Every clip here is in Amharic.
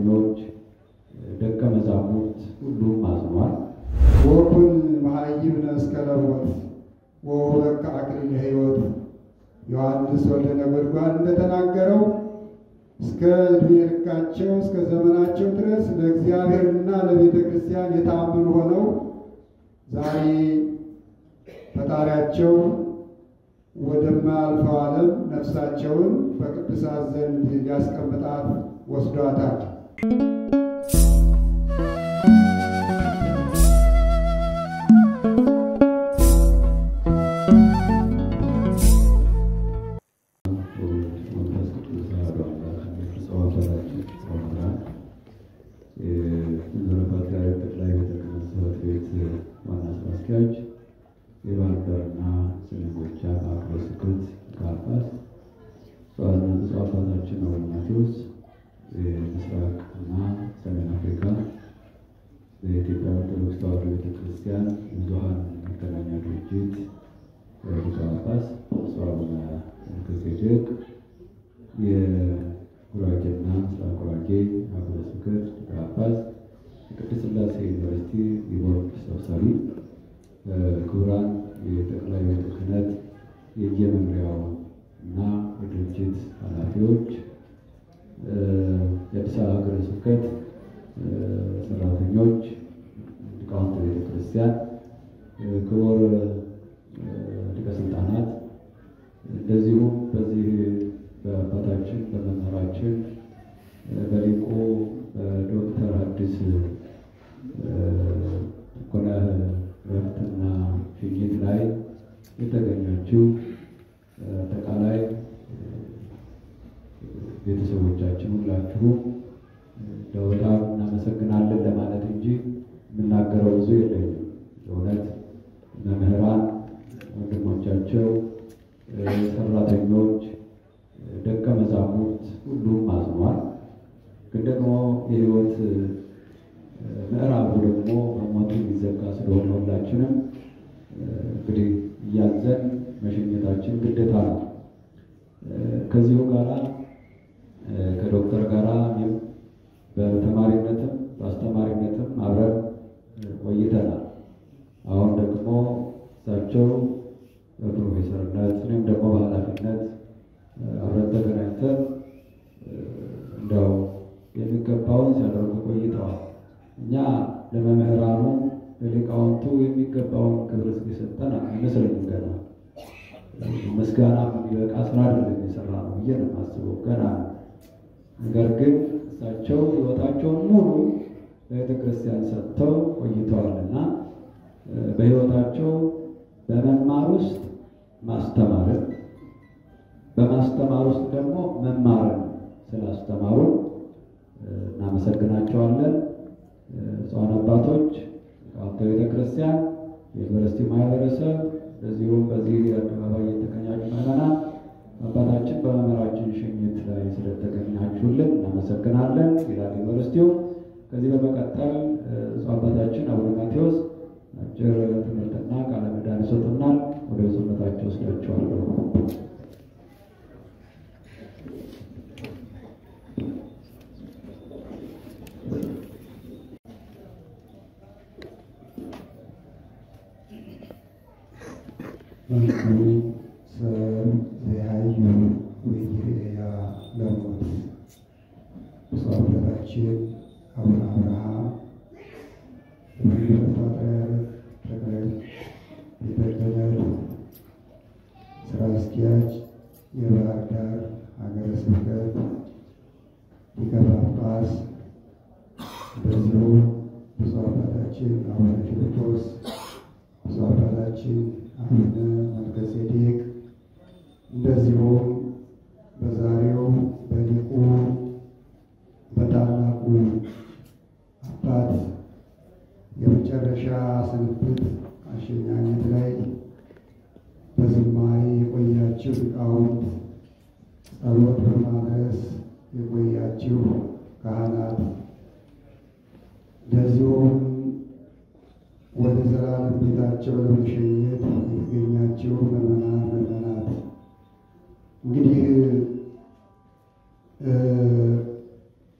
ሰራተኞች፣ ደቀ መዛሙርት ሁሉም አዝኗል። ወኩን መሃይብነ እስከ ለሞት ወወበከ አክሊለ ሕይወት ዮሐንስ ወልደ ነጎድጓድ እንደተናገረው እስከ ዕድሜ ልካቸው እስከ ዘመናቸው ድረስ ለእግዚአብሔርና ለቤተ ክርስቲያን የታመኑ ሆነው ዛሬ ፈጣሪያቸው ወደማያልፈው ዓለም ነፍሳቸውን በቅዱሳት ዘንድ ሊያስቀምጣት ወስዷታል። የባህርዳርና ሰሜን ሀገረ ስብከት ጳጳስ አባታችን አቡነ ማቴዎስ ምስራቅና ሰሜን አፍሪካ በኢትዮጵያ ኦርቶዶክስ ተዋሕዶ ቤተክርስቲያን ብዙኃን መገናኛ ድርጅት ሊቀ ጳጳስ አቡነ መልከጼዴቅ የጉራጌና ምስራቅ ጉራጌ ሀገረ ስብከት ሊቀ ጳጳስ የቅድስት ሥላሴ ዩኒቨርሲቲ የቦርድ ሰብሳቢ ክቡራን የጠቅላይ ቤተ ክህነት የየመምሪያው እና የድርጅት ኃላፊዎች፣ የአዲስ አበባ ሀገረ ስብከት ሰራተኞች፣ ሊቃውንተ ቤተ ክርስቲያን፣ ክቡር ሊቀ ሥልጣናት፣ እንደዚሁም በዚህ በአባታችን በመምህራችን በሊቁ ዶክተር ሐዲስ ኮነ ረፍትና ሽኝት ላይ የተገኛችሁ አጠቃላይ ቤተሰቦቻችን ሁላችሁ በጣም እናመሰግናለን ለማለት እንጂ የምናገረው ብዙ የለኝም። በእውነት መምህራን ወንድሞቻቸው፣ ሰራተኞች፣ ደቀ መዛሙርት ሁሉም አዝኗል። ግን ደግሞ የሕይወት ምዕራፉ ደግሞ በሞት የሚዘጋ ስለሆነ ሁላችንም እንግዲህ እያዘን መሸኘታችን ግዴታ ነው። ከዚሁ ጋራ ከዶክተር ጋራ በተማሪነትም በአስተማሪነትም አብረን ቆይተናል። አሁን ደግሞ እሳቸው በፕሮፌሰርነት እኔም ደግሞ በኃላፊነት አብረን ተገናኝተን እንደው የሚገባውን ሲያደርጉ ቆይተዋል። እኛ ለመምህራኑ ለሊቃውንቱ የሚገባውን ክብር እስኪሰጠን አይመስለኝም። ገና ምስጋና የሚበቃ ስራ አይደለም የሰራነው ብዬ ነው የማስበው ገና። ነገር ግን እሳቸው ሕይወታቸውን ሙሉ ለቤተ ክርስቲያን ሰጥተው ቆይተዋልና በሕይወታቸው በመማር ውስጥ ማስተማርን፣ በማስተማር ውስጥ ደግሞ መማርን ስላስተማሩ እናመሰግናቸዋለን። ብፁዓን አባቶች፣ ሊቃውንተ ቤተ ክርስቲያን፣ የዩኒቨርሲቲ ማህበረሰብ፣ እንደዚሁም በዚህ አደባባይ የተገኛችሁ ምዕመናን አባታችን በመምህራችን ሽኝት ላይ ስለተገኛችሁልን እናመሰግናለን ይላል ዩኒቨርሲቲው። ከዚህ በመቀጠል ብፁዕ አባታችን አቡነ ማቴዎስ አጭር ትምህርትና ቃለ ምዕዳን ይሰጡናል። ወደ ብፁዕነታቸው ወስዳቸዋለሁ። መልኩ ሰብ ዘያዩ ወይሬያ ለሞት ብፁዕ አባታችን አቡነ አብርሃም ፓትርያርክ ጠቅላይ ቤተ ክህነት ስራ አስኪያጅ፣ የባህር ዳር ሀገረ ስብከት ሊቀ ጳጳስ፣ እንደዚሁ ብፁዕ አባታችን አቡነ ፊልጶስ፣ ብፁዕ አባታችን አቡነ መልከጼዴቅ፣ እንደዚሁም በዛሬው በሊቁ በታላቁ አባት የመጨረሻ ስንብት አሸኛኘት ላይ በዝማሬ የቆያችሁ ሊቃውንት፣ ጸሎት በማድረስ የቆያችሁ ካህናት፣ እንደዚሁም ወደ ዘላለም ቤታቸው ለመሸኘት የተገኛችሁ ምዕመናት፣ እንግዲህ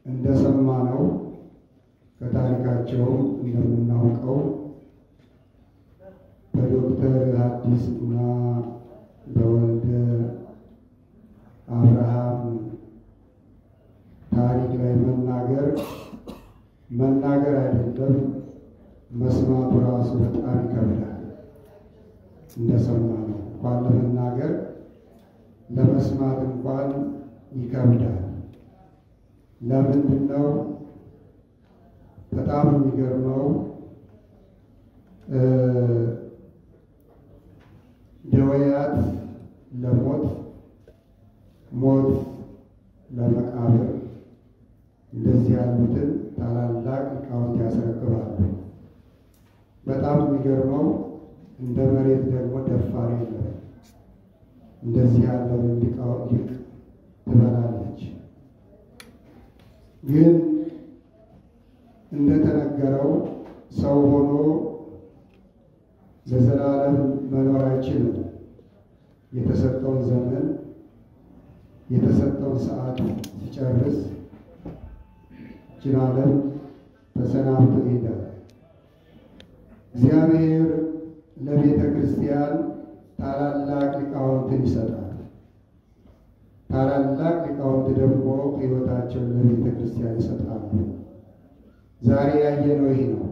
እንደ እንደሰማነው ከታሪካቸው እንደምናውቀው በዶክተር ሐዲስ እና በወልደ አብርሃም ታሪክ ላይ መናገር አይደለም መስማቱ ራሱ በጣም ይከብዳል። እንደሰማነው እንኳን ለመናገር ለመስማት እንኳን ይከብዳል። ለምንድን ነው? በጣም የሚገርመው ደዌያት ለሞት፣ ሞት ለመቃብር እንደዚህ ያሉትን ታላላቅ ሊቃውንት ያስረክባሉ። በጣም የሚገርመው እንደ መሬት ደግሞ ደፋር የለም። እንደዚህ ያለውን ሊቅ ትበላለች። ግን እንደተነገረው ሰው ሆኖ ለዘላለም መኖር አይችልም። የተሰጠውን ዘመን የተሰጠውን ሰዓት ሲጨርስ ይህችን ዓለም ተሰናብቶ ይሄዳል። እግዚአብሔር ለቤተ ክርስቲያን ታላላቅ ሊቃውንትን ይሰጣል። ታላላቅ ሊቃውንት ደግሞ ሕይወታቸውን ለቤተ ክርስቲያን ይሰጣሉ። ዛሬ ያየነው ይሄ ነው።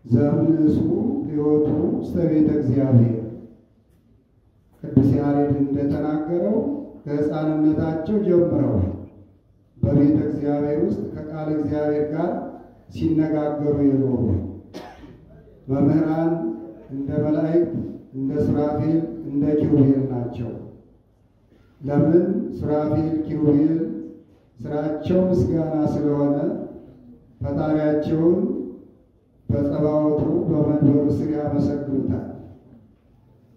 ዘእምንእሱ ሕይወቱ ውስተ ቤተ እግዚአብሔር። ቅዱስ ያሬድ እንደተናገረው ከሕፃንነታቸው ጀምረው በቤተ እግዚአብሔር ውስጥ ከቃል እግዚአብሔር ጋር ሲነጋገሩ የኖሩ መምህራን እንደ መላእክት እንደ ሱራፌል እንደ ኪሩቤል ናቸው። ለምን? ሱራፌል ኪሩቤል ስራቸው ምስጋና ስለሆነ ፈጣሪያቸውን በጸባዖቱ በመንበሩ ስር ያመሰግኑታል።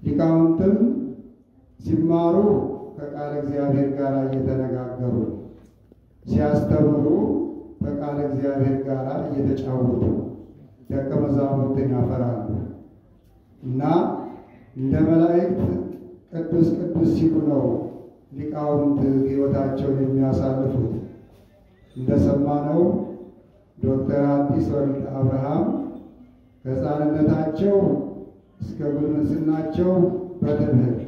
ሊቃውንትም ሲማሩ ከቃል እግዚአብሔር ጋር እየተነጋገሩ፣ ሲያስተምሩ ከቃል እግዚአብሔር ጋር እየተጫወቱ ደቀ መዛሙርትን ያፈራሉ እና እንደ መላእክት ቅዱስ ቅዱስ ሲሉ ነው ሊቃውንት ሕይወታቸውን የሚያሳልፉት። እንደሰማነው ዶክተር ሐዲስ ወልደ አብርሃም ከሕፃንነታቸው እስከ ጉልምስናቸው በትምህርት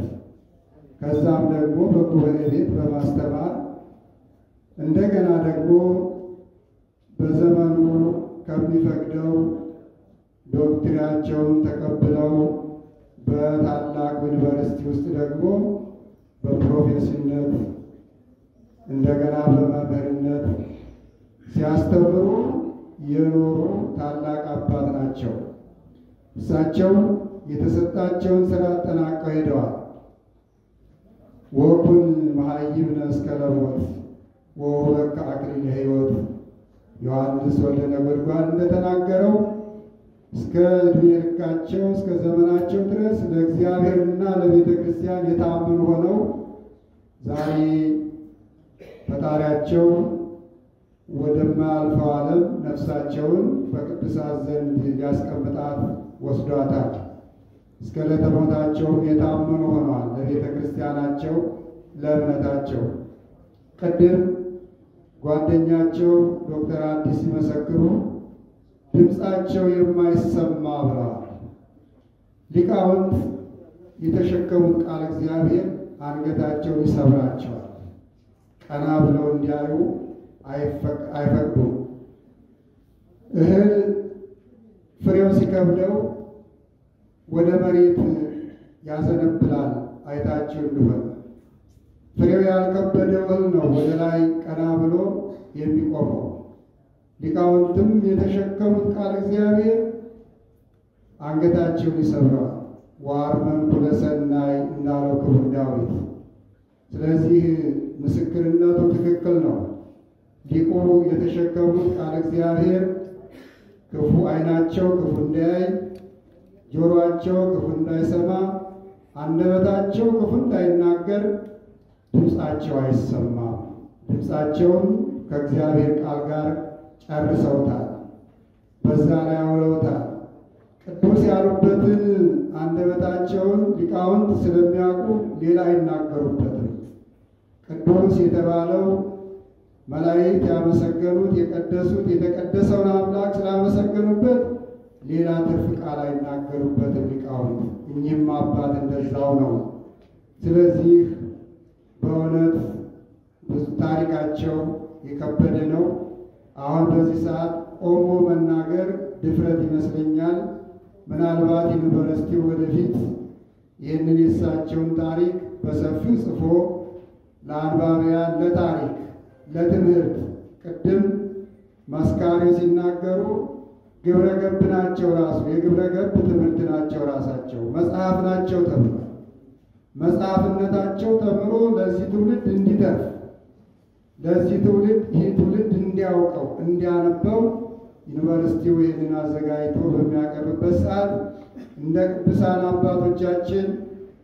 ከዛም ደግሞ በጉባኤ ቤት በማስተማር እንደገና ደግሞ በዘመኑ ከሚፈቅደው ዶክትሪናቸውን ተቀብለው በታላቅ ዩኒቨርሲቲ ውስጥ ደግሞ በፕሮፌሰርነት እንደገና በመምህርነት ሲያስተምሩ የኖሩ ታላቅ አባት ናቸው። እሳቸው የተሰጣቸውን ስራ አጠናቀው ሄደዋል። ወኩን መሃይምነ እስከ ለሞት ወወበከ አክሊለ ሕይወት ዮሐንስ ወልደ ነጎድጓድ እንደተናገረው እስከ ዕድሜ ልካቸው እስከ ዘመናቸው ድረስ ለእግዚአብሔርና ለቤተ ክርስቲያን የታመኑ ሆነው ዛሬ ፈጣሪያቸው ወደማያልፈው ዓለም ነፍሳቸውን በቅዱሳት ዘንድ ሊያስቀምጣት ወስዷታል። እስከ ዕለተ ሞታቸውም የታመኑ ሆነዋል ለቤተ ክርስቲያናቸው ለእምነታቸው። ቅድም ጓደኛቸው ዶክተር ሐዲስ ሲመሰክሩ ድምፃቸው የማይሰማ ብለዋል። ሊቃውንት የተሸከሙት ቃል እግዚአብሔር አንገታቸውን ይሰብራቸዋል። ቀና ብለው እንዲያዩ አይፈቅዱም። እህል ፍሬው ሲከብደው ወደ መሬት ያዘነብላል። አይታችሁ እንደሆነ ፍሬው ያልከበደው እህል ነው ወደ ላይ ቀና ብሎ የሚቆመው። ሊቃውንትም የተሸከሙት ቃል እግዚአብሔር አንገታቸውን ይሰብረዋል። ወአርመንኩ ለሰናይ እንዳለው ክቡር ዳዊት። ስለዚህ ምስክርነቱ ትክክል ነው። ሊቁ የተሸከሙት ቃል እግዚአብሔር ክፉ ዓይናቸው ክፉ እንዳያይ፣ ጆሮአቸው ክፉ እንዳይሰማ፣ አንደበታቸው ክፉ እንዳይናገር ድምፃቸው አይሰማም። ድምፃቸውን ከእግዚአብሔር ቃል ጋር ጨርሰውታል። በዛ ላይ አውለውታል። ቅዱስ ያሉበትን አንደበታቸውን ሊቃውንት ስለሚያውቁ ሌላ አይናገሩበትም። ቅዱስ የተባለው መላእክት ያመሰገኑት የቀደሱት የተቀደሰውን አምላክ ስላመሰገኑበት ሌላ ትርፍ ቃል አይናገሩበትም ሊቃውንት። እኚህም አባት እንደዛው ነው። ስለዚህ በእውነት ብዙ ታሪካቸው የከበደ ነው። አሁን በዚህ ሰዓት ቆሞ መናገር ድፍረት ይመስለኛል። ምናልባት ዩኒቨርሲቲው ወደፊት ይህንን የእሳቸውን ታሪክ በሰፊው ጽፎ ለአንባቢያን ለታሪክ ለትምህርት ቅድም መስካሪው ሲናገሩ ግብረ ገብ ናቸው። ራሱ የግብረ ገብ ትምህርት ናቸው። ራሳቸው መጽሐፍ ናቸው ተብሏል። መጽሐፍነታቸው ተምሮ ለዚህ ትውልድ እንዲተርፍ ለዚህ ትውልድ ይህ ትውልድ እንዲያውቀው እንዲያነበው ዩኒቨርሲቲው ይህንን አዘጋጅቶ በሚያቀርብበት ሰዓት እንደ ቅዱሳን አባቶቻችን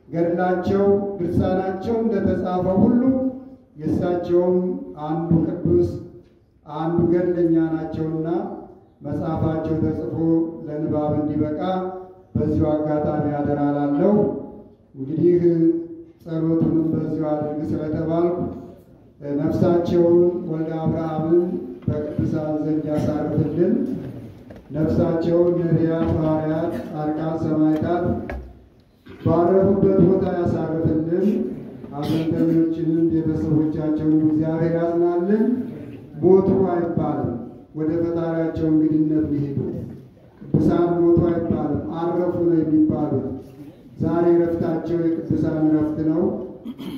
ገድላቸው ድርሳናቸው እንደተጻፈው ሁሉ የእሳቸውም አንዱ ቅዱስ አንዱ ገድለኛ ናቸውና መጽሐፋቸው ተጽፎ ለንባብ እንዲበቃ በዚሁ አጋጣሚ አደራ እላለሁ። እንግዲህ ጸሎቱንም በዚሁ አድርግ ስለተባልኩ ነፍሳቸውን ወልደ አብርሃምን በቅዱሳን ዘንድ ያሳርፍልን። ነፍሳቸውን ነቢያት፣ ሐዋርያት፣ ጻድቃን፣ ሰማዕታት ባረፉበት ቦታ ያሳርፍልን። ሐዘንተኞችንም ቤተሰቦቻቸውን እግዚአብሔር ያጽናልን። ሞቱ አይባልም፣ ወደ ፈጣሪያቸው እንግድነት ሊሄዱ ቅዱሳን ሞቱ አይባልም፣ አረፉ ነው የሚባሉት። ዛሬ ረፍታቸው የቅዱሳን ረፍት ነው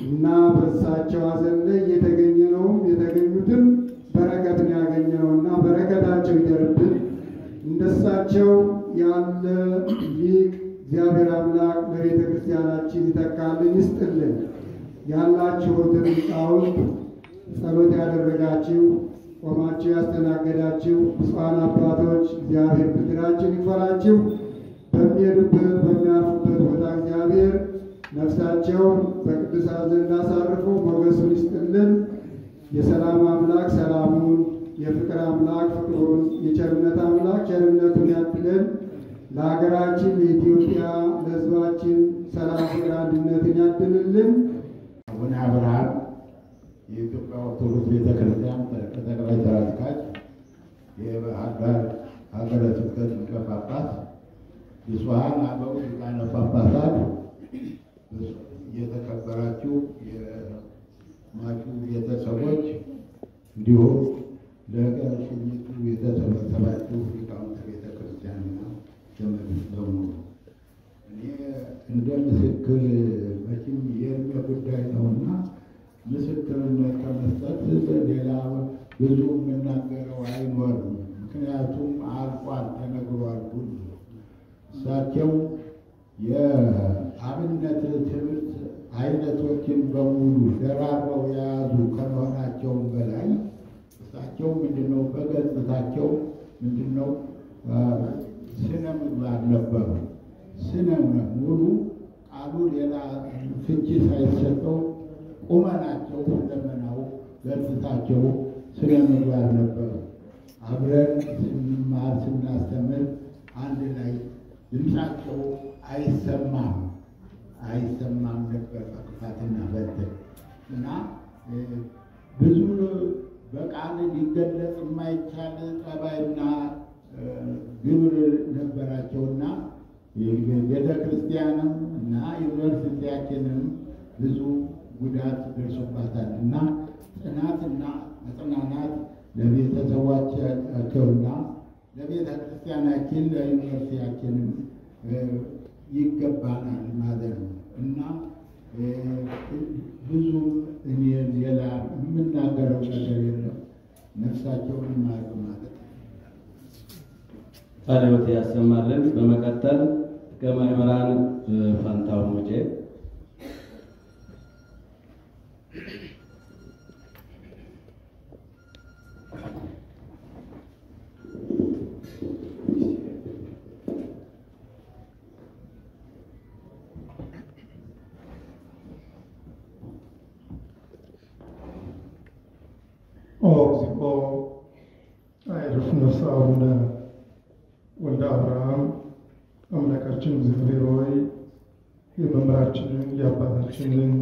እና በእሳቸው ሐዘን ላይ የተገኙትም በረከትን ያገኘነውና በረከታቸው ይደርብን። እንደሳቸው ያለ ሊቅ እግዚአብሔር አምላክ ለቤተ ክርስቲያናችን ይተካልን ይስጥልን። ያላችሁትን ሊቃውንት ጸሎት ያደረጋችሁ ቆማችሁ ያስተናገዳችሁ ብፁዓን አባቶች እግዚአብሔር ብድራችን ይክፈላችሁ። በሚሄዱበት በሚያርፉበት ቦታ እግዚአብሔር ነፍሳቸውን በቅዱሳን ዘንድ አሳርፎ ሞገሱን ይስጥልን። የሰላም አምላክ ሰላሙን፣ የፍቅር አምላክ ፍቅሩን፣ የቸርነት አምላክ ቸርነቱን ያድለን። ለሀገራችን ለኢትዮጵያ ለሕዝባችን ሰላም፣ ፍቅር፣ አንድነትን ያድልልን። አቡነ አብርሃም የኢትዮጵያ ኦርቶዶክስ ቤተክርስቲያን ጠቅላይ ሥራ አስኪያጅ፣ የባህር ዳር ሀገረ ስብከት ሊቀ ጳጳስ፣ ብፁዓን አበው ሊቃነ ጳጳሳት፣ የተከበራችሁ የሟቹ ቤተሰቦች፣ እንዲሁም ለሽኝቱ የተሰበሰባችሁ ሊቃውንተ ቤተክርስቲያንና ዘመዶች በሙሉ እኔ እንደ ምስክር መቼም የእድሜ ጉዳይ ነውና ምስክርነት ከመስጠት ሌላ ብዙ የምናገረው አይኖርም። ምክንያቱም አልቋል፣ ተነግሯል ሁሉ። እሳቸው የአብነት ትምህርት አይነቶችን በሙሉ ደራርበው የያዙ ከመሆናቸውም በላይ እሳቸው ምንድነው በገጽታቸው ምንድነው ስነ ምግባር ነበሩ። ስነ ሙሉ ቃሉ ሌላ ፍቺ ሳይሰጠው ቁመናቸው፣ ሁለመናው፣ ገጽታቸው ስነ ምግባር ነበሩ። አብረን ስንማር ስናስተምር አንድ ላይ ድምፃቸው አይሰማም ነበር በክፋትና በትር እና ብዙ በቃል ሊገለጽ የማይቻል ጠባይና ግብር ነበራቸውና ቤተ ክርስቲያንም እና ዩኒቨርሲቲያችንም ብዙ ጉዳት ደርሶባታል እና ጽናትና መጽናናት ለቤተሰቦቻቸውና ለቤተ ክርስቲያናችን ለዩኒቨርሲቲያችንም ይገባናል ማለት ነው እና ብዙ እኔ ሌላ የምናገረው ነገር የለም። ነፍሳቸውን ይማር ማለት ነው። ጸሎት ያሰማልን። በመቀጠል ከመምህራን ፋንታው ሙጬ እግዚኦ አይረፍ ነፍሰ አቡነ ወልደ አብርሃም አምላካችን እግዚአብሔር ሆይ የመምህራችንን የአባታችንን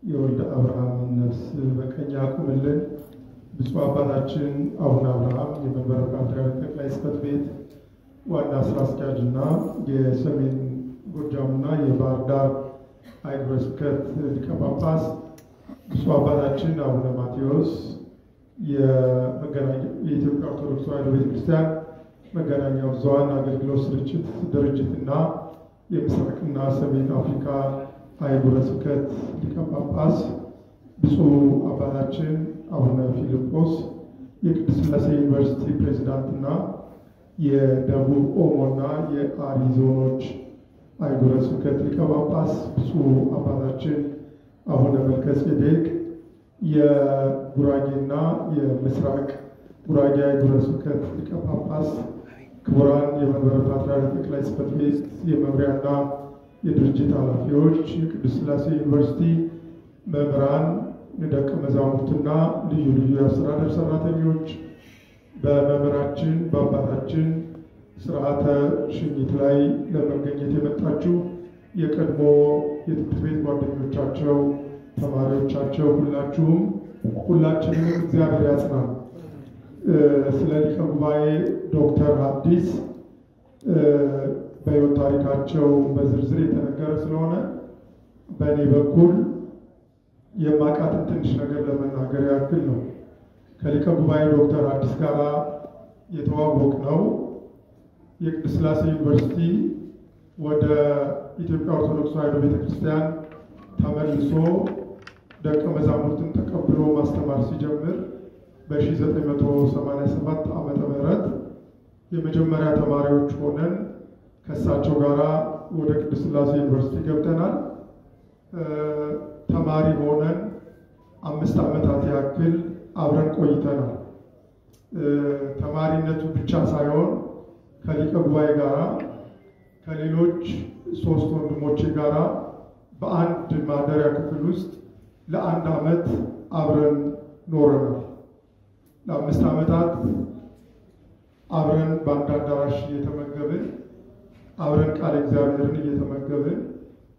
የወልደ አብርሃምን ነፍስ በቀኝ አቁምልን። ብፁዕ አባታችን አቡነ አብርሃም የመንበረ ፓትርያርክ ጠቅላይ ጽሕፈት ቤት ዋና ስራ አስኪያጅና የሰሜን ጎጃምና የባህር ዳር ሀገረ ስብከት ሊቀ ጳጳስ፣ ብፁዕ አባታችን አቡነ ማቴዎስ የኢትዮጵያ ኦርቶዶክስ ተዋሕዶ ቤተክርስቲያን መገናኛ ብዙኃን አገልግሎት ስርጭት ድርጅትና የምስራቅና ሰሜን አፍሪካ ሀገረ ስብከት ሊቀ ጳጳስ፣ ብፁዕ አባታችን አቡነ ፊልጶስ የቅድስት ሥላሴ ዩኒቨርሲቲ ፕሬዝዳንትና የደቡብ ኦሞና የአሪ ዞኖች ሀገረ ስብከት ሊቀ ጳጳስ፣ ብፁዕ አባታችን አቡነ መልከጼዴቅ የጉራጌና የምስራቅ ጉራጌ ሀገረ ስብከት ሊቀ ጳጳስ፣ ክቡራን የመንበረ ፓትርያርክ ጠቅላይ ጽሕፈት ቤት የመምሪያና የድርጅት ኃላፊዎች፣ የቅድስት ሥላሴ ዩኒቨርሲቲ መምህራን፣ ደቀ መዛሙርትና ልዩ ልዩ የአስተዳደር ሰራተኞች፣ በመምህራችን በአባታችን ስርዓተ ሽኝት ላይ ለመገኘት የመጣችሁ የቀድሞ የትምህርት ቤት ጓደኞቻቸው፣ ተማሪዎቻቸው ሁላችንም እግዚአብሔር ያጽናን። ስለ ሊቀ ጉባኤ ዶክተር ሐዲስ በሕይወት ታሪካቸው በዝርዝር የተነገረ ስለሆነ በእኔ በኩል የማውቃትን ትንሽ ነገር ለመናገር ያክል ነው። ከሊቀ ጉባኤ ዶክተር ሐዲስ ጋር የተዋወቅነው የቅድስት ሥላሴ ዩኒቨርሲቲ ወደ ኢትዮጵያ ኦርቶዶክስ ተዋሕዶ ቤተክርስቲያን ተመልሶ ደቀ መዛሙርትን ተቀብሎ ማስተማር ሲጀምር በ1987 ዓመተ ምህረት የመጀመሪያ ተማሪዎች ሆነን ከእሳቸው ጋር ወደ ቅድስት ሥላሴ ዩኒቨርሲቲ ገብተናል። ተማሪ ሆነን 5 ዓመታት ያክል አብረን ቆይተናል። ተማሪነቱ ብቻ ሳይሆን ከሊቀ ጉባኤ ጋራ ከሌሎች 3 ወንድሞቼ ጋራ በአንድ ማደሪያ ክፍል ውስጥ ለ1 ዓመት አብረን ኖረናል። ለ5 ዓመታት አብረን በአንድ አዳራሽ እየተመገብን አብረን ቃለ እግዚአብሔርን እየተመገብን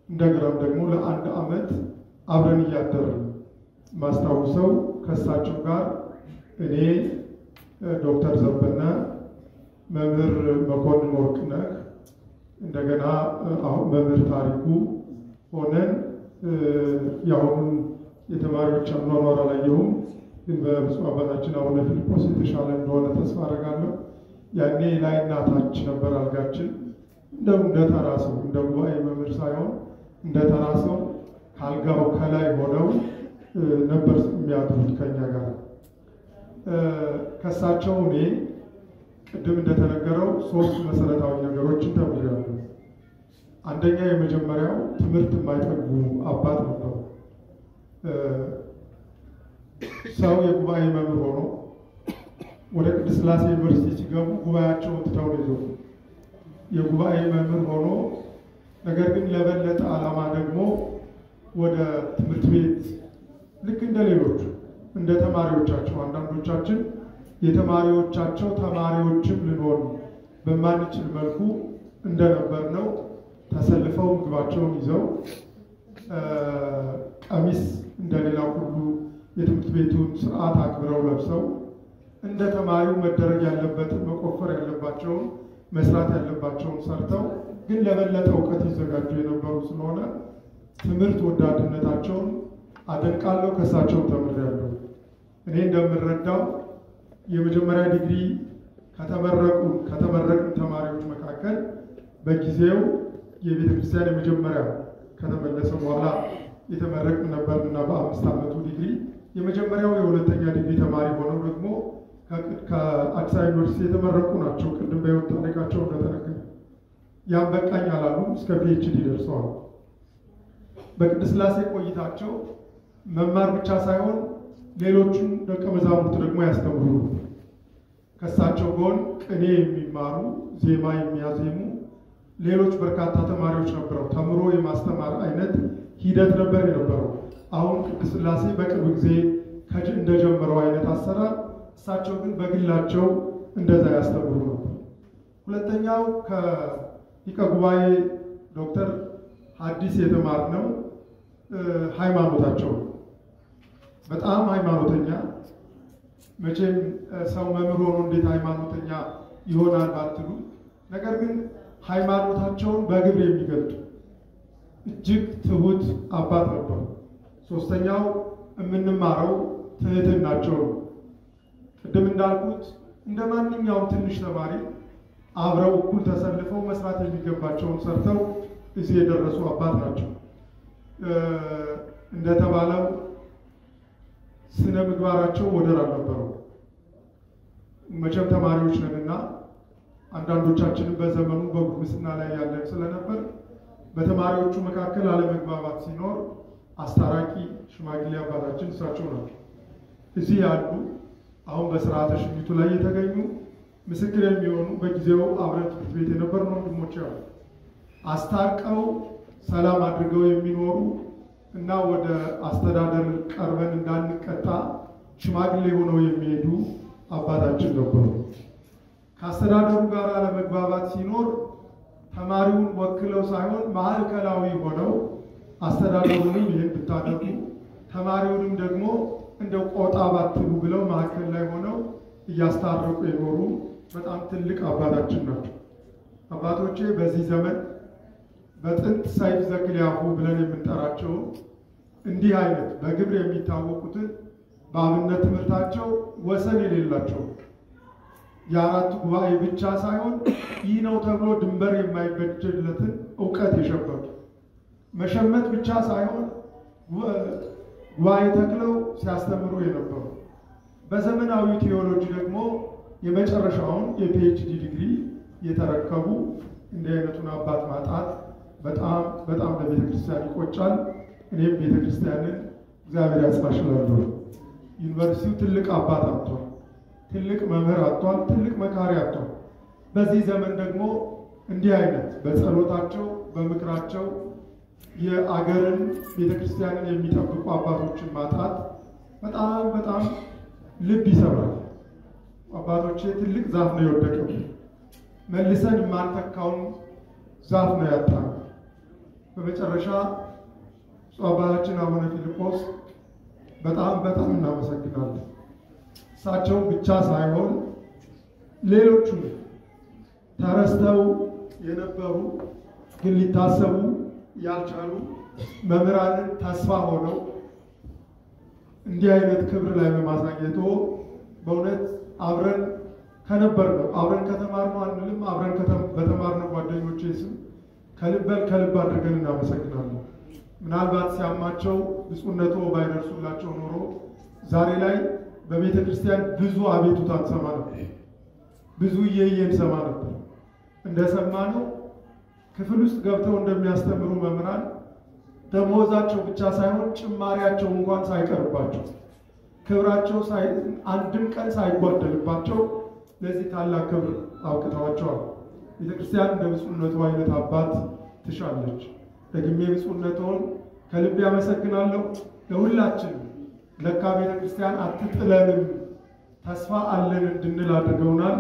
እንደገናም ደግሞ ለ1 ዓመት አብረን እያደርን ማስታውሰው ከእሳቸው ጋር እኔ ዶክተር ዘበነ፣ መምህር መኮንን ወርቅነህ፣ እንደገና አሁን መምህር ታሪኩ ሆነን የአሁኑን የተማሪዎች አኗኗር አላየሁም፣ ግን በብፁዕ አባታችን አቡነ ፊልጶስ የተሻለ እንደሆነ ተስፋ አደርጋለሁ። ያኔ ላይና ታች ነበር አልጋችን። እንደ ተራ ሰው እንደ ጉባኤ መምህር ሳይሆን እንደ ተራ ሰው ካልጋው ከላይ ሆነው ነበር የሚያድሩት ከኛ ጋር። ከእሳቸው እኔ ቅድም እንደተነገረው 3 መሰረታዊ ነገሮችን ተምሬያለሁ። አንደኛ የመጀመሪያው ትምህርት የማይጠግቡ አባት ነበሩ። ሰው የጉባኤ መምህር ሆኖ ወደ ቅድስት ሥላሴ ዩኒቨርሲቲ ሲገቡ ጉባኤያቸውን ትተው ነው ይዘው የጉባኤ መምህር ሆኖ ነገር ግን ለበለጠ ዓላማ ደግሞ ወደ ትምህርት ቤት ልክ እንደ ሌሎቹ እንደ ተማሪዎቻቸው አንዳንዶቻችን የተማሪዎቻቸው ተማሪዎችም ልንሆን በማንችል መልኩ እንደነበር ነው ተሰልፈው ምግባቸውን ይዘው ቀሚስ እንደሌላው ሁሉ የትምህርት ቤቱን ስርዓት አክብረው ለብሰው እንደ ተማሪው መደረግ ያለበትን መቆፈር ያለባቸውን መስራት ያለባቸውን ሰርተው ግን ለበለጠ እውቀት ይዘጋጁ የነበሩ ስለሆነ ትምህርት ወዳድነታቸውን አደንቃለሁ። ከእሳቸው ተምሬያለሁ። እኔ እንደምረዳው የመጀመሪያ ዲግሪ ከተመረቁ ተማሪዎች መካከል በጊዜው የቤተ ክርስቲያን የመጀመሪያ ከተመለሰ በኋላ የተመረቅን ነበርና በ5 ዓመቱ ዲግሪ የመጀመሪያው የሁለተኛ ዲግሪ ተማሪ ሆነው ደግሞ ከአዲስ አበባ ዩኒቨርሲቲ የተመረቁ ናቸው። ቅድም በሕይወት ታሪካቸው እንደተነገረ ያን በቃኝ አላሉም፣ እስከ ፒኤችዲ ደርሰዋል። በቅድስት ሥላሴ ቆይታቸው መማር ብቻ ሳይሆን ሌሎቹን ደቀ መዛሙርት ደግሞ ያስተምሩ ነው። ከእሳቸው ጎን ቅኔ የሚማሩ ዜማ የሚያዜሙ ሌሎች በርካታ ተማሪዎች ነበረው። ተምሮ የማስተማር አይነት ሂደት ነበር የነበረው። አሁን ቅድስት ሥላሴ በቅርብ ጊዜ እንደጀመረው አይነት አሰራር እሳቸው ግን በግላቸው እንደዛ ያስተምሩ ነበር። ሁለተኛው ከሊቀ ጉባኤ ዶክተር ሐዲስ የተማርነው ሃይማኖታቸው በጣም ሃይማኖተኛ መቼም ሰው መምህር ሆኖ እንዴት ሃይማኖተኛ ይሆናል ባትሉ፣ ነገር ግን ሃይማኖታቸውን በግብር የሚገልጡ እጅግ ትሁት አባት ነበሩ። ሶስተኛው የምንማረው ትህትናቸው ነው። ቅድም እንዳልኩት እንደ ማንኛውም ትንሽ ተማሪ አብረው እኩል ተሰልፈው መስራት የሚገባቸውን ሰርተው እዚህ የደረሱ አባት ናቸው። እንደተባለው ስነ ምግባራቸው ወደር አልነበረው። መቼም ተማሪዎች ነንና አንዳንዶቻችንም በዘመኑ በጉርምስና ላይ ያለን ስለነበር በተማሪዎቹ መካከል አለመግባባት ሲኖር አስታራቂ ሽማግሌ አባታችን እሳቸው ናቸው። እዚህ ያሉ አሁን በስርዓተ ሽኝቱ ላይ የተገኙ ምስክር የሚሆኑ በጊዜው አብረን ትምህርት ቤት የነበርነው ወንድሞች ያሉ አስታርቀው ሰላም አድርገው የሚኖሩ እና ወደ አስተዳደር ቀርበን እንዳንቀጣ ሽማግሌ ሆነው የሚሄዱ አባታችን ነበሩ። ከአስተዳደሩ ጋር አለመግባባት ሲኖር ተማሪውን ወክለው ሳይሆን ማዕከላዊ ሆነው አስተዳደሩንም ይህን ብታደርጉ ተማሪውንም ደግሞ እንደው ቆጣ ባትሉ ብለው ማዕከል ላይ ሆነው እያስታረቁ የኖሩ በጣም ትልቅ አባታችን ናቸው። አባቶቼ በዚህ ዘመን በጥንት ሰይፍ ዘክልያሁ ብለን የምንጠራቸው እንዲህ አይነት በግብር የሚታወቁትን በአብነት ትምህርታቸው ወሰን የሌላቸው የአራቱ ጉባኤ ብቻ ሳይሆን ይህ ነው ተብሎ ድንበር የማይበጅለትን እውቀት የሸበቱ መሸመት ብቻ ሳይሆን ጉባኤ ተክለው ሲያስተምሩ የነበሩ በዘመናዊ ቴዎሎጂ ደግሞ የመጨረሻውን የፒኤችዲ ዲግሪ የተረከቡ እንዲህ አይነቱን አባት ማጣት በጣም በጣም ለቤተ ክርስቲያን ይቆጫል። እኔም ቤተ ክርስቲያንን እግዚአብሔር ያጽናሽላለሁ። ዩኒቨርሲቲው ትልቅ አባት አጥቷል፣ ትልቅ መምህር አጥቷል፣ ትልቅ መካሪ አጥቷል። በዚህ ዘመን ደግሞ እንዲህ አይነት በጸሎታቸው በምክራቸው የአገርን ቤተ ክርስቲያንን የሚጠብቁ አባቶችን ማጣት በጣም በጣም ልብ ይሰብራል። አባቶቼ ትልቅ ዛፍ ነው የወደቀው፣ መልሰን የማንተካውን ዛፍ ነው ያጣነው። በመጨረሻ አባታችን አቡነ ፊልጶስ በጣም በጣም እናመሰግናለን። እሳቸው ብቻ ሳይሆን ሌሎቹ ተረስተው የነበሩ ግን ሊታሰቡ ያልቻሉ መምህራንን ተስፋ ሆነው እንዲህ አይነት ክብር ላይ በማሳየቶ በእውነት አብረን ከነበርነው አብረን ከተማርነው አንልም፣ አብረን በተማርነው ጓደኞቼ ስም ከልብ አድርገን እናመሰግናለን። ምናልባት ሲያማቸው ብፁዕነቶ ባይደርሱላቸው ኖሮ ዛሬ ላይ በቤተ ክርስቲያን ብዙ አቤቱታ እንሰማ ነበር፣ ብዙ እየየን ሰማ ነበር። እንደሰማነው ክፍል ውስጥ ገብተው እንደሚያስተምሩ መምህራን ደሞዛቸው ብቻ ሳይሆን ጭማሪያቸው እንኳን ሳይቀርባቸው ክብራቸው አንድም ቀን ሳይጓደልባቸው ለዚህ ታላቅ ክብር አውቅተዋቸዋል። ቤተክርስቲያን እንደ ብፁዕነቱ አይነት አባት ትሻለች። ደግሜ ብፁዕነቱን ከልብ ያመሰግናለሁ። ለሁላችን ለካ ቤተክርስቲያን አትጥለንም፣ ተስፋ አለን እንድንል አድርገውናል።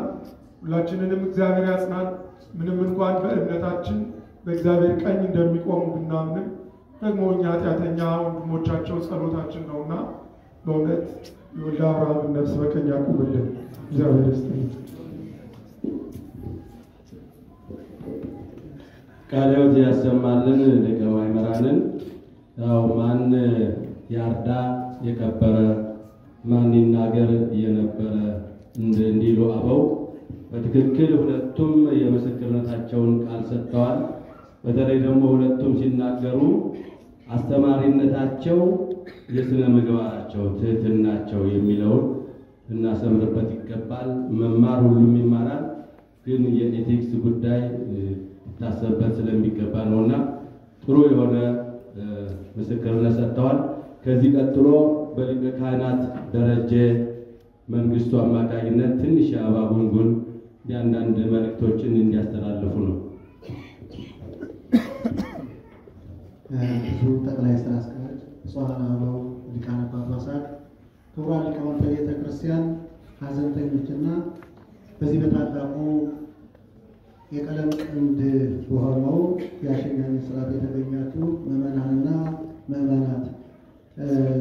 ሁላችንንም እግዚአብሔር ያጽናን። ምንም እንኳን በእምነታችን በእግዚአብሔር ቀኝ እንደሚቆሙ ብናምንም ደግሞ እኛ ኃጢአተኛ ወንድሞቻቸው ጸሎታችን ነውና በእውነት የወልደ አብርሃምን ነፍስ በቀኝ ያቁምልን። እግዚአብሔር ይስጥልን። ቃለ ሕይወት ያሰማልን። ሊቀ ማእምራንን ያው ማን ያርዳ የከበረ ማን ይናገር የነበረ እንዲሉ አበው በትክክል ሁለቱም የምስክርነታቸውን ቃል ሰጥተዋል። በተለይ ደግሞ ሁለቱም ሲናገሩ አስተማሪነታቸው የስነ ምግባራቸው ትህትናቸው የሚለውን እናሰምርበት ይገባል። መማር ሁሉም ይማራል፣ ግን የኤቲክስ ጉዳይ ታሰበበት ስለሚገባ ነውና ጥሩ የሆነ ምስክርነት ሰጥተዋል። ከዚህ ቀጥሎ በሊቀ ካህናት ደረጀ መንግስቱ አማካኝነት ትንሽ የአበባ ጉንጉን አንዳንድ መልእክቶችን እንዲያስተላልፉ ነው። ብዙ ጠቅላይ ስራ አስኪያጅ፣ ብፁዓን አበው ሊቃነ ጳጳሳት፣ ክቡራን ሊቃውንተ ቤተ ክርስቲያን፣ ሐዘንተኞችና በዚህ በታላቁ የቀለም ቀንድ በሆነው የአሸኛኝ ስርዓት የተገኛችሁ ምዕመናንና ምዕመናት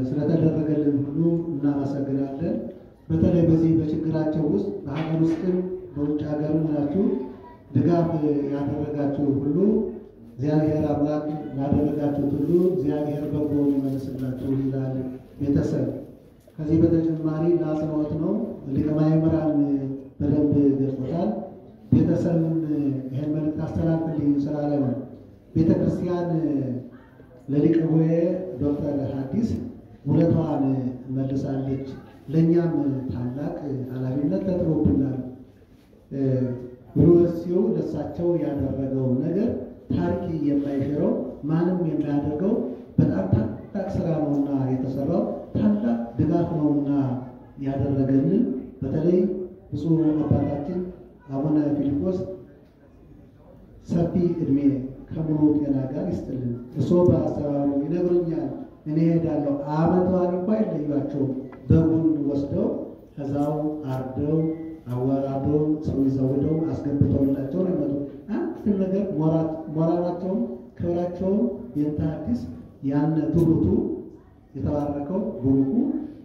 ስለተደረገልን ሁሉ እናመሰግናለን። በተለይ በዚህ በችግራቸው ውስጥ በሀገር ውስጥም በውጭ ሀገር ሆናችሁ ድጋፍ ያደረጋችሁ ሁሉ እግዚአብሔር አምላክ ላደረጋችሁት ሁሉ እግዚአብሔር በጎ ይመልስላችሁ ይላል ቤተሰብ። ከዚህ በተጨማሪ ለአጽንኦት ነው ሊቀ ማእምራን በደንብ ገልጾታል። ቤተሰብን ይህን መልእክት አስተላልፍልኝ ስላለ ነው። ቤተ ክርስቲያን ለሊቀ ጉባኤ ዶክተር ሐዲስ ውለታዋን መልሳለች። ለእኛም ታላቅ ኃላፊነት ተጥሎብናል። ዩኒቨርሲቲው ለእሳቸው ያደረገው ነገር ታሪክ የማይሽረው ማንም የሚያደርገው በጣም ታላቅ ስራ ነውና የተሰራው ታላቅ ድጋፍ ነውና ያደረገልን በተለይ ብፁዕ አባታችን አቡነ ፊልጶስ ሰፊ እድሜ ከሙሉ ጤና ጋር ይስጥልን። እሶ በአሰራሩ ይነግሩኛል። እኔ ሄዳለሁ አመቷን እንኳ ይለዩቸው በጉን ወስደው ከዛው አርደው አወራደው ሰው ይዘውደው አስገብተውላቸው ነው የሚመጡ። አንድ ነገር ሞራላቸውም ክብራቸውም የእንተ ሐዲስ ያነ ትሁቱ የተባረከው ቡሩኩ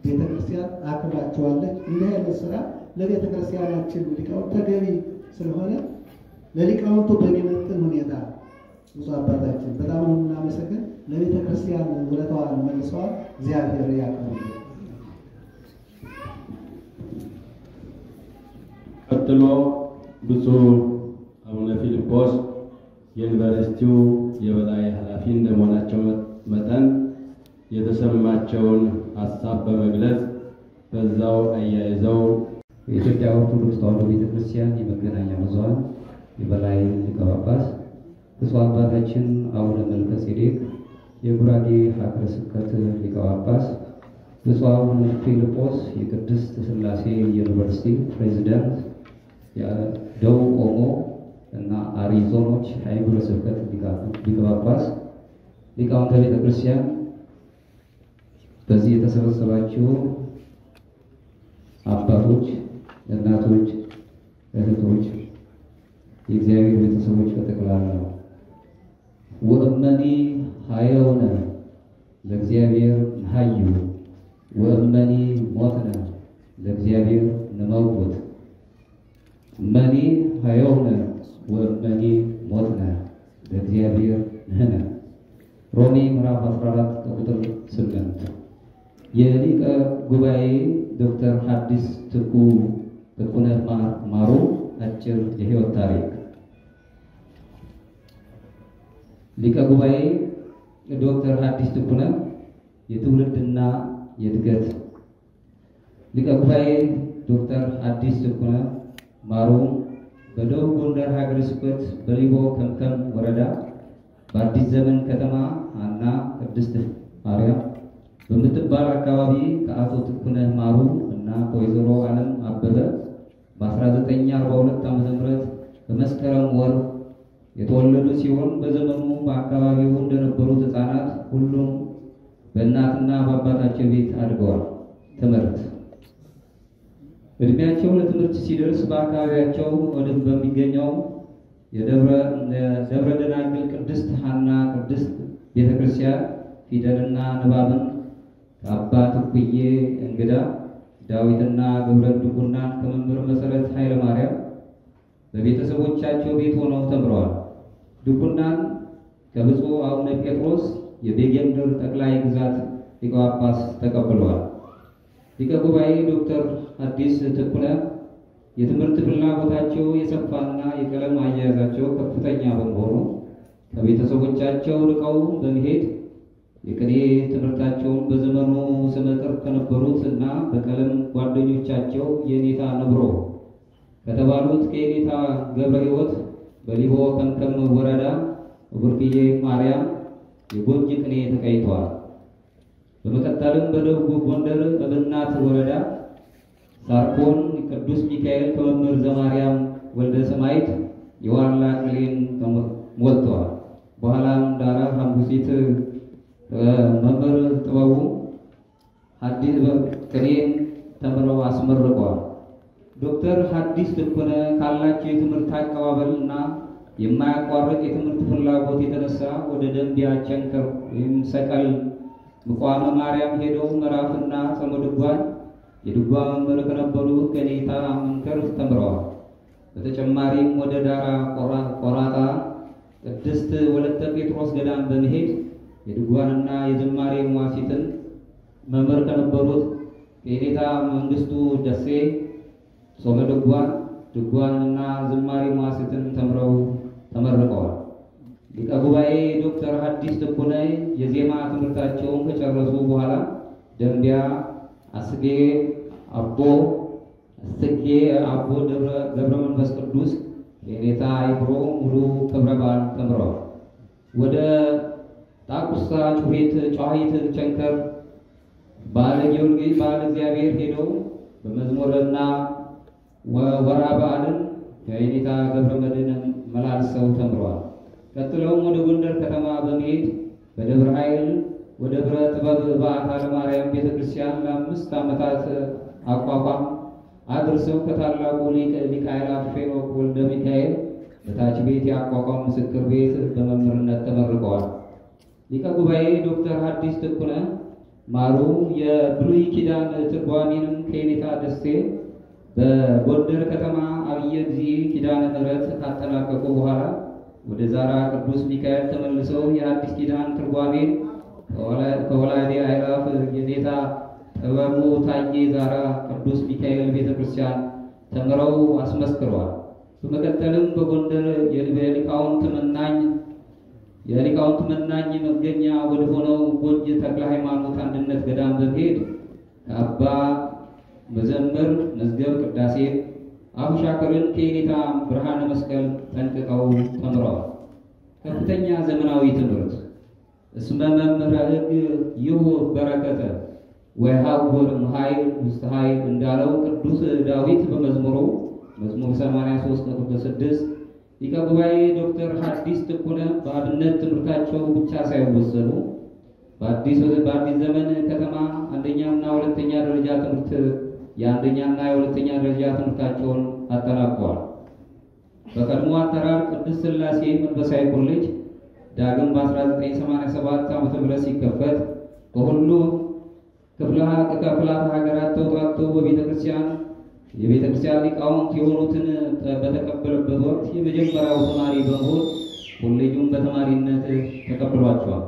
ቤተክርስቲያን አክብራቸዋለች። እንዲህ አይነት ስራ ለቤተክርስቲያናችን ሊቃውንት ተገቢ ስለሆነ ለሊቃውንቱ በሚመጥን ሁኔታ ብፁዕ አባታችን በጣም ነው የምናመሰግን። ለቤተክርስቲያን ውለታዋን መልሰዋል። እግዚአብሔር ያክብርልን። ቀጥሎ ብፁዕ አቡነ ፊልጶስ የዩኒቨርሲቲው የበላይ ኃላፊ እንደመሆናቸው መጠን የተሰማቸውን ሀሳብ በመግለጽ በዛው አያይዘው የኢትዮጵያ ኦርቶዶክስ ተዋሕዶ ቤተክርስቲያን የመገናኛ ብዙኃን የበላይ ሊቀ ጳጳስ ብፁዕ አባታችን አቡነ መልከጼዴቅ የጉራጌ ሀገረ ስብከት ሊቀ ጳጳስ፣ ብፁዕ አቡነ ፊልጶስ የቅድስት ሥላሴ ዩኒቨርሲቲ ፕሬዚዳንት፣ የደቡብ ኦሞ እና አሪ ዞኖች ሀገረ ስብከት ሊቀ ጳጳስ፣ ሊቃውንተ ቤተክርስቲያን፣ በዚህ የተሰበሰባችሁ አባቶች፣ እናቶች፣ እህቶች፣ የእግዚአብሔር ቤተሰቦች በጠቅላላ ወእመኒ ሀየውነ ለእግዚአብሔር ንሐዩ ወእመኒ ሞትነ ለእግዚአብሔር ንመውት እመኒ ሀየውነ ወእመኒ ሞትነ ለእግዚአብሔር ንሕነ። ሮሜ ምዕራፍ 14 ቁጥር 8። የሊቀ ጉባኤ ዶክተር ሐዲስ ትኩነ ማሩ አጭር የህይወት ታሪክ። ሊቀ ጉባኤ ዶክተር ሐዲስ ትኩነ የትውልድና የእድገት ሊቀ ጉባኤ ዶክተር ሐዲስ ትኩነ ማሩ በደቡብ ጎንደር ሀገረ ስብከት በሊቦ ከምከም ወረዳ በአዲስ ዘመን ከተማ አና ቅድስት ማርያም በምትባል አካባቢ ከአቶ ትኩነ ማሩ እና ከወይዘሮ ዓለም አበበ በ1942 ዓ.ም በመስከረም ወር የተወለዱ ሲሆን በዘመኑ በአካባቢው እንደነበሩት ሕፃናት ሁሉም በእናትና በአባታቸው ቤት አድገዋል። ትምህርት እድሜያቸው ለትምህርት ሲደርስ በአካባቢያቸው በሚገኘው የደብረ ደናግል ቅድስት ሐና ቅድስት ቤተክርስቲያን ፊደልና ንባብን ከአባ ትኩዬ እንግዳ ዳዊትና ግብረ ድቁናን ከመምህር መሰረት ኃይለ ማርያም በቤተሰቦቻቸው ቤት ሆነው ተምረዋል። ድቁናን ከብፁዕ አቡነ ጴጥሮስ የቤጌምድር ጠቅላይ ግዛት ሊቀ ጳጳስ ተቀብለዋል። ሊቀ ጉባኤ ዶክተር ሐዲስ ትኩነ የትምህርት ፍላጎታቸው የሰፋና የቀለም አያያዛቸው ከፍተኛ በመሆኑ ከቤተሰቦቻቸው ርቀው በመሄድ የቅኔ ትምህርታቸውን በዘመኑ ስመጥር ከነበሩት እና በቀለም ጓደኞቻቸው የኔታ ነብሮ ከተባሉት ከየኔታ ገብረ ሕይወት በሊቦ ከምከም ወረዳ ቡርክዬ ማርያም የጎንጅ ቅኔ ተቀይተዋል። በመቀጠልም በደቡብ ጎንደር እብናት ወረዳ ሳርኮን ቅዱስ ሚካኤል ከመምህር ዘማርያም ወልደ ሰማይት የዋላ ቅኔን ሞልተዋል። በኋላም ዳራ ሐሙሲት መምህር ጥበቡ ሐዲስ ቅኔን ተምረው አስመርቀዋል። ዶክተር ሐዲስ ትኩነ ካላቸው የትምህርት አቀባበል እና የማያቋርጥ የትምህርት ፍላጎት የተነሳ ወደ ደንቢያ ቸንከር ወይም ሰቀል ምቋመ ማርያም ሄደው ምዕራፍና ጸመድጓን የድጓ መምህር ከነበሩ ከኔታ መንከር ተምረዋል። በተጨማሪም ወደ ዳራ ቆራጣ ቅድስት ወለተ ጴጥሮስ ገዳም በመሄድ የድጓንና የዝማሬ መዋሥዕትን መምህር ከነበሩት ከኔታ መንግስቱ ደሴ ጾመ ድጓንና ዝማሬ መዋሥዕትን ተምረው ተመርቀዋል። ሊቀ ጉባኤ ዶክተር ሐዲስ ትኩነ የዜማ ትምህርታቸውን ከጨረሱ በኋላ ደንቢያ አስጌ አቦ ገብረ መንፈስ ቅዱስ የኔታ አይብሮ ሙሉ ክብረ በዓል ተምረዋል። ወደ ጣቁሳ ጨዋሂት ቸንከር በዓለ ጊዮርጊስ በዓለ እግዚአብሔር ሄደው በመዝሙርና ወራ በዓልን የኔታ ገብረ መድኅን መላልሰው ተምረዋል። ቀጥለውም ወደ ጎንደር ከተማ በመሄድ በደብረ ኃይል ወደ ደብረ ጥበብ በዓታ ለማርያም ቤተክርስቲያን ለ5 ዓመታት አቋቋም አድርሰው ከታላቁ ሊቀ አእላፍ ሄኖክ ወልደ ሚካኤል በታች ቤት የአቋቋም ምስክር ቤት በመምህርነት ተመርቀዋል። ሊቀ ጉባኤ ዶክተር ሐዲስ ትኩነ ማሩ የብሉይ ኪዳን ትርጓሜንም ከኔታ ደሴ በጎንደር ከተማ አብየ እግዚእ ኪዳነ ምሕረት ካጠናቀቁ በኋላ ወደ ዛራ ቅዱስ ሚካኤል ተመልሰው የአዲስ ኪዳን ትርጓሜ ከወላዲ አእላፍ የኔታ ጥበቡ ታዬ ዛራ ቅዱስ ሚካኤል ቤተክርስቲያን ተምረው አስመስክረዋል። በመቀጠልም በጎንደር የሊቃውንት መናኝ መገኛ ወደ ሆነው ጎንጅ ተክለ ሃይማኖት አንድነት ገዳም በመሄድ ከአባ መዘምር መዝገብ ቅዳሴ አቡሻክርን ከኔታ ብርሃነ መስቀል ጠንቅቀው ተምረዋል። ከፍተኛ ዘመናዊ ትምህርት እስመ መምህረ ሕግ ይሁ በረከተ ወይሃውር ኃይል ውስተ ኃይል እንዳለው ቅዱስ ዳዊት በመዝሙሩ መዝሙር 83:6 ሊቀ ጉባኤ ዶክተር ሐዲስ ትኩነ በአብነት ትምህርታቸው ብቻ ሳይወሰኑ በአዲስ ዘመን ከተማ አንደኛና ሁለተኛ ደረጃ የአንደኛና የሁለተኛ ደረጃ ትምህርታቸውን አጠናቀዋል። በቀድሞ አጠራር ቅድስት ሥላሴ መንፈሳዊ ኮሌጅ ዳግም በ1987 ዓ.ም ሲከፈት ከሁሉ ክፍላት ሀገራት ተውጣጥቶ የቤተክርስቲያን ሊቃውንት የሆኑትን በተቀበለበት ወቅት የመጀመሪያው ተማሪ በመሆን ኮሌጁን በተማሪነት ተቀብሏቸዋል።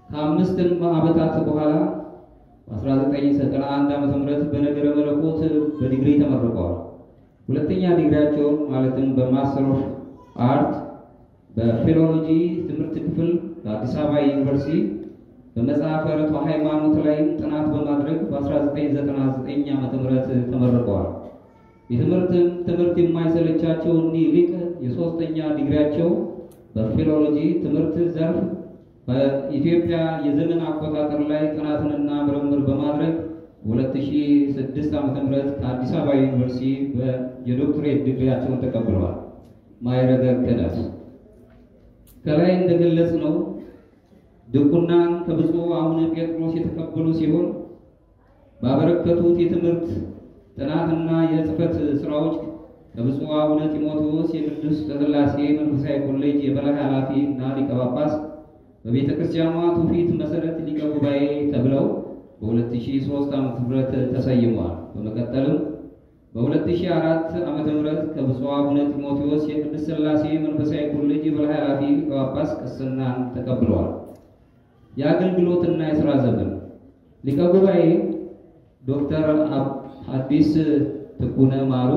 ከ5 ዓመታት በኋላ በ1991 ዓ.ም በነገረ መለኮት በዲግሪ ተመርቀዋል። ሁለተኛ ዲግሪያቸውን ማለትም በማስተር ኦፍ አርት በፊሎሎጂ ትምህርት ክፍል በአዲስ አበባ ዩኒቨርሲቲ በመጽሐፈ ርቱዐ ሃይማኖት ላይ ጥናት በማድረግ በ1999 ዓ.ም ተመርቀዋል። ትምህርት የማይሰለቻቸው እኒህ ሊቅ የሶስተኛ ዲግሪያቸው በፊሎሎጂ ትምህርት ዘርፍ በኢትዮጵያ የዘመን አቆጣጠር ላይ ጥናትንና ምርምር በማድረግ 2006 ዓ.ም ከአዲስ አበባ ዩኒቨርሲቲ የዶክትሬት ዲግሪያቸውን ተቀብለዋል። ማዕረገ ክህነት ከላይ እንደገለጽ ነው ድቁናን ከብፁዕ አቡነ ጴጥሮስ የተቀበሉ ሲሆን ባበረከቱት የትምህርት ጥናትና የጽሕፈት ስራዎች ከብፁዕ አቡነ ጢሞቴዎስ የቅድስት ሥላሴ መንፈሳዊ ኮሌጅ የበላይ ኃላፊ እና ሊቀ ጳጳስ በቤተ ክርስቲያኗ ትውፊት መሰረት ሊቀ ጉባኤ ተብለው በ2003 ዓ.ም ተሰይመዋል። በመቀጠልም በ2004 ዓ.ም ከብፁዕ አቡነ ጢሞቴዎስ የቅድስት ሥላሴ መንፈሳዊ ኮሌጅ የበላይ ኃላፊ ሊቀ ጳጳስ ቅስናን ተቀብለዋል። የአገልግሎትና የሥራ ዘመን ሊቀ ጉባኤ ዶክተር ሐዲስ ትኩነ ማሩ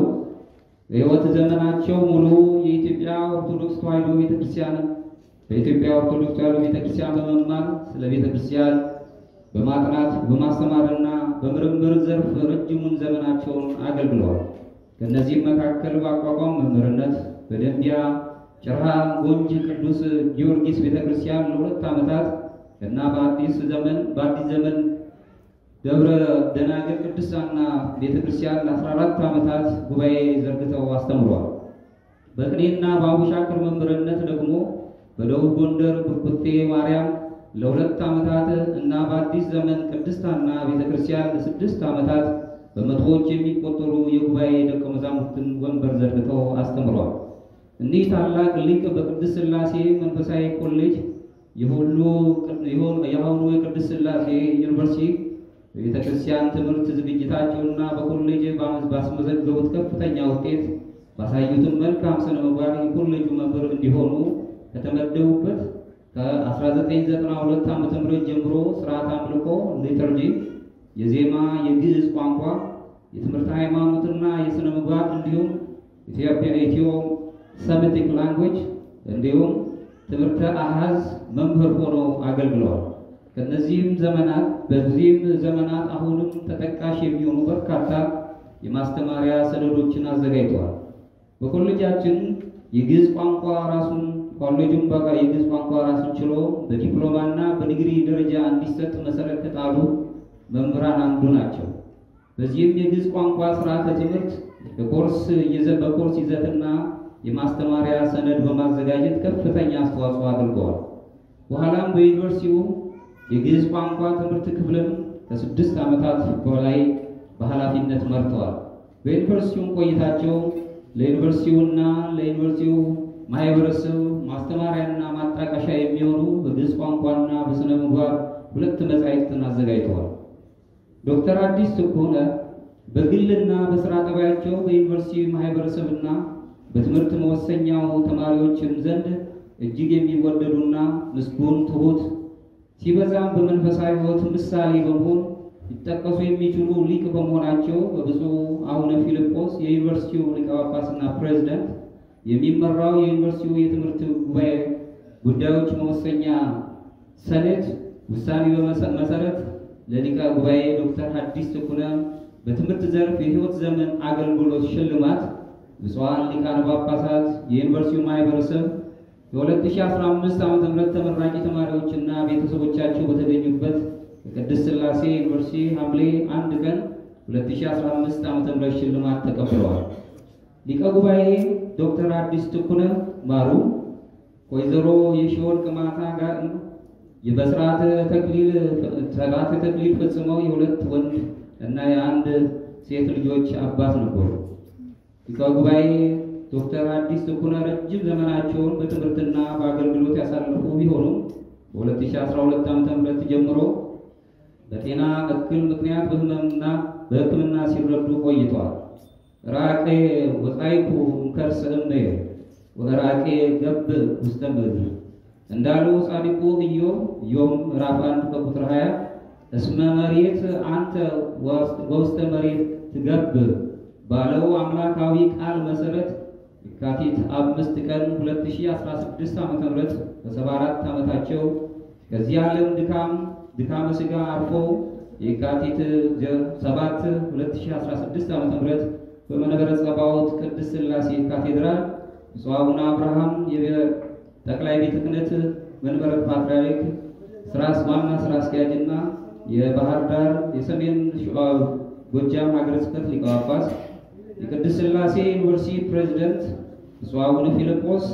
በሕይወት ዘመናቸው ሙሉ የኢትዮጵያ ኦርቶዶክስ ተዋሕዶ ቤተክርስቲያን በኢትዮጵያ ኦርቶዶክስ ተዋሕዶ ቤተክርስቲያን በመማር ስለ ቤተክርስቲያን በማጥናት በማስተማርና በምርምር ዘርፍ ረጅሙን ዘመናቸውን አገልግለዋል። ከእነዚህም መካከል በአቋቋም መምህርነት በደንቢያ ጭራ ጎንጅ ቅዱስ ጊዮርጊስ ቤተክርስቲያን ለ2 ዓመታት እና በአዲስ ዘመን ደብረ ደናግል ቅድስና ቤተክርስቲያን ለ14 ዓመታት ጉባኤ ዘርግተው አስተምረዋል። በቅኔና በአቡሻክር መምህርነት ደግሞ በደቡብ ጎንደር ቡርኩቴ ማርያም ለ2 ዓመታት እና በአዲስ ዘመን ቅድስታና ቤተክርስቲያን ለ6 ዓመታት በመቶዎች የሚቆጠሩ የጉባኤ ደቀ መዛሙርትን ወንበር ዘርግተው አስተምረዋል። እኒህ ታላቅ ሊቅ በቅድስት ሥላሴ መንፈሳዊ ኮሌጅ የአሁኑ የቅድስት ሥላሴ ዩኒቨርሲቲ በቤተ ክርስቲያን ትምህርት ዝግጅታቸውና በኮሌጅ ባስመዘገቡት ከፍተኛ ውጤት ባሳዩትም መልካም ስነ ምግባር የኮሌጁ መምህር እንዲሆኑ ከተመደቡበት ከ1992 ዓ.ም ጀምሮ ስርዓተ አምልኮ ሊተርጂ፣ የዜማ፣ የግዕዝ ቋንቋ፣ የትምህርት ሃይማኖትና የስነ ምግባር እንዲሁም ኢትዮ ሰሚቲክ ላንጉዌጅ እንዲሁም ትምህርተ አሃዝ መምህር ሆነው አገልግለዋል። በዚህም ዘመናት አሁንም ተጠቃሽ የሚሆኑ በርካታ የማስተማሪያ ሰነዶችን አዘጋጅተዋል። በኮሌጃችን የግዕዝ ቋንቋ ራሱን ችሎ በዲፕሎማና በዲግሪ ደረጃ እንዲሰጥ መሰረት ከጣሉ መምህራን አንዱ ናቸው። በዚህም የግዕዝ ቋንቋ ስርዓተ ትምህርት በኮርስ ይዘትና የማስተማሪያ ሰነድ በማዘጋጀት ከፍተኛ አስተዋጽኦ አድርገዋል። በኋላም በዩኒቨርሲቲው የግዕዝ ቋንቋ ትምህርት ክፍልን ከ6 ዓመታት በላይ በኃላፊነት መርተዋል። በዩኒቨርሲቲው ቆይታቸው ለዩኒቨርሲቲውና ለዩኒቨርሲቲው ማህበረሰብ ማስተማሪያና ማጣቀሻ የሚሆኑ በግዕዝ ቋንቋና በስነ ምግባር 2 መጻሕፍትን አዘጋጅተዋል። ዶክተር አዲስ ትኩነ በግልና በስራ ጠባያቸው በዩኒቨርሲቲ ማህበረሰብና በትምህርት መወሰኛው ተማሪዎችም ዘንድ እጅግ የሚወደዱና ምስጉን፣ ትሁት፣ ሲበዛም በመንፈሳዊ ሕይወት ምሳሌ በመሆን ሊጠቀሱ የሚችሉ ሊቅ በመሆናቸው በብፁዕ አቡነ ፊልጶስ የዩኒቨርሲቲው ሊቀ ጳጳስና ፕሬዝዳንት የሚመራው የዩኒቨርሲቲው የትምህርት ጉባኤ ጉዳዮች መወሰኛ ሰነድ ውሳኔ መሰረት ለሊቀ ጉባኤ ዶክተር ሐዲስ ትኩነ በትምህርት ዘርፍ የሕይወት ዘመን አገልግሎት ሽልማት ብፁዓን ሊቃነ ጳጳሳት፣ የዩኒቨርሲቲው ማህበረሰብ፣ የ2015 ዓ.ም ተመራቂ ተማሪዎችና ቤተሰቦቻቸው በተገኙበት በቅድስት ሥላሴ ዩኒቨርሲቲ ሐምሌ 1 ቀን 2015 ዓ.ም ሽልማት ተቀብለዋል። ሊቀ ጉባኤ ዶክተር አዲስ ትኩነ ማሩ ወይዘሮ የሺወርቅ ማታ ጋር በስርዓተ ተክሊል ፈጽመው የ2 ወንድ እና የ1 ሴት ልጆች አባት ነበሩ። ሊቀ ጉባኤ ዶክተር አዲስ ትኩነ ረጅም ዘመናቸውን በትምህርትና በአገልግሎት ያሳለፉ ቢሆኑም በ2012 ዓ.ም ጀምሮ በጤና እክል ምክንያት በሕክምና ሲረዱ ቆይተዋል። ራቄ ወጻይኩ ከርሰ እምየ ወራቄ ገብ ውስተ ምድር እንዳሉ ጻድቁ ኢዮብ ምዕራፍ 1 ቁጥር 20 እስመ መሬት አንተ ወውስተ መሬት ትገብ ባለው አምላካዊ ቃል መሰረት የካቲት 5 ቀን 2016 ዓ.ም በ74 ዓመታቸው ከዚህ ዓለም ድካም ሥጋ አርፈው የካቲት 7 2016 ዓ.ም በመንበረ ጸባዖት ቅድስት ሥላሴ ካቴድራል ብፁዕ አቡነ አብርሃም የጠቅላይ ቤተ ክህነት መንበረ ፓትርያርክ ዋና ስራ አስኪያጅና የባህር ዳር የሰሜን ሸዋ ጎጃም ሀገረ ስብከት ሊቀ ጳጳስ፣ የቅድስት ሥላሴ ዩኒቨርሲቲ ፕሬዝዳንት ብፁዕ አቡነ ፊልጶስ፣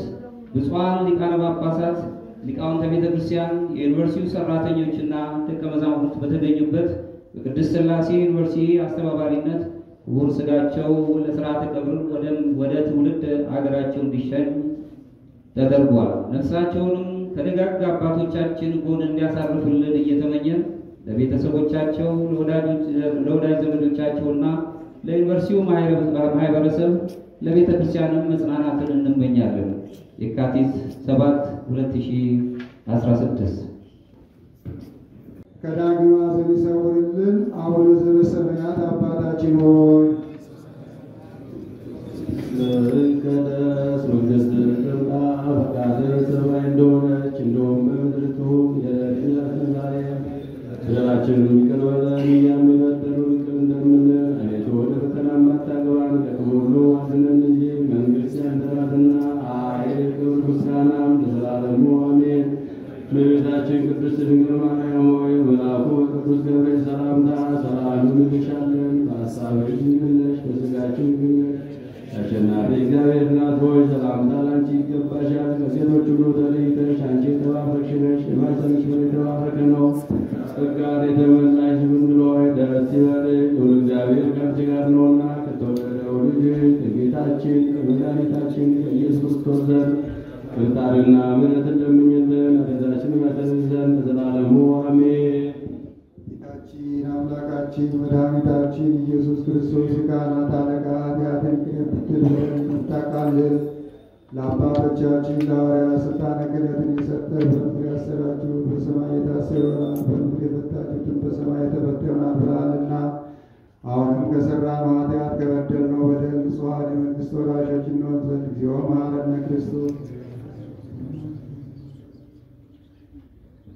ብፁዓን ሊቃነ ጳጳሳት፣ ሊቃውንተ ቤተ ክርስቲያን፣ የዩኒቨርሲቲው ሰራተኞችና ደቀ መዛሙርት በተገኙበት በቅድስት ሥላሴ ዩኒቨርሲቲ አስተባባሪነት ክቡር ሥጋቸው ለሥርዓተ ቀብር ወደ ትውልድ አገራቸው እንዲሸኝ ተደርጓል። ነፍሳቸውንም ከደጋግ አባቶቻችን ጎን እንዲያሳርፍልን እየተመኘን ለቤተሰቦቻቸው፣ ለወዳጅ ዘመዶቻቸውና ለዩኒቨርሲቲው ማህበረሰብ ለቤተ ክርስቲያንም መጽናናትን እንመኛለን። የካቲት 7 2016 ከዳግም ሐዘን ይሰውርልን። አቡነ ዘበሰማያት አባታችን ሆይ ለልከደስ መንግሥትህ ትምጣ፣ ፈቃድህ በሰማይ እንደሆነች እንዲሁም በምድር ትሁን። የዕለት ዛሬ በደላችንን ይቅር በለን እኛም የበደሉንን ይቅር እንደምንል። አቤቱ ወደ ፈተና አታግባን ከክፉ ሁሉ አድነን እንጂ መንግሥት ያንተ ናትና፣ ኃይል፣ ክብር፣ ምስጋናም ለዘላለሙ አሜን። እመቤታችን ቅድስት ድንግል ማርያም ሆይ መልአኩ በቅዱስ ገብርኤል ሰላምታ ሰላም እንልሻለን። በሐሳብሽ ድንግል ነሽ፣ በሥጋሽም ድንግል ነሽ። አሸናፊ እግዚአብሔር እናት ሆይ ሰላምታ ላንቺ ይገባሻል። ከሴቶች ሁሉ ተለይተሽ አንቺ የተባረክሽ ነሽ፣ የማኅፀንሽ ፍሬ የተባረከ ነው። ጸጋን የተመላሽ ድንግል ሆይ ደስ ይበልሽ፣ ልዑል እግዚአብሔር ከአንቺ ጋር ነውና ከተወደደው ልጅሽ ከጌታችን ከመድኃኒታችን ከኢየሱስ ክርስቶስ ዘንድ ይቅርታንና ምሕረትን እንደምኝልን ኃጢአታችንን ያስተሰርይ ዘንድ ለዘላለሙ አሜን። ጌታችን አምላካችን ጌታችን መድኃኒታችን ኢየሱስ ክርስቶስ የካህናት አለቃ ኃጢአትን ይቅር ብትል በደልን የምታቃልል ለአባቶቻችን ለሐዋርያት ሥልጣነ ክህነትን የሰጠ በምድር ያሰራችሁት በሰማይ የታሰረ ይሆናል፣ በምድር የፈታችሁትን በሰማይ የተፈታ ይሆናል ብለሃልና አሁንም ከሠራነው ኃጢአት ከበደልነው በደል ንጹሐን የመንግሥት ወራሾች እንሆን ዘንድ እግዚኦ መሐረነ ክርስቶስ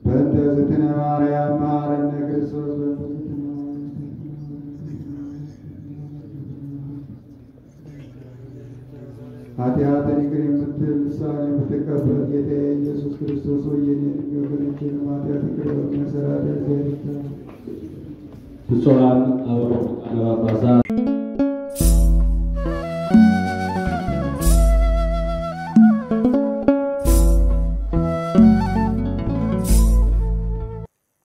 በእንተ ዝትነ ማርያም መሐረነ ክርስቶስ በእንተ ዝትነ ኃጢአትን ይቅር የምትል ንስሐን የምትቀበል ጌታዬ ኢየሱስ ክርስቶስ ሆይ የእኔንም የወገኖቼንም ኃጢአት ይቅር በል። መሰራት እግዚአብሔር ይፍታ። ብፁዓን አበው ሊቃነ ጳጳሳት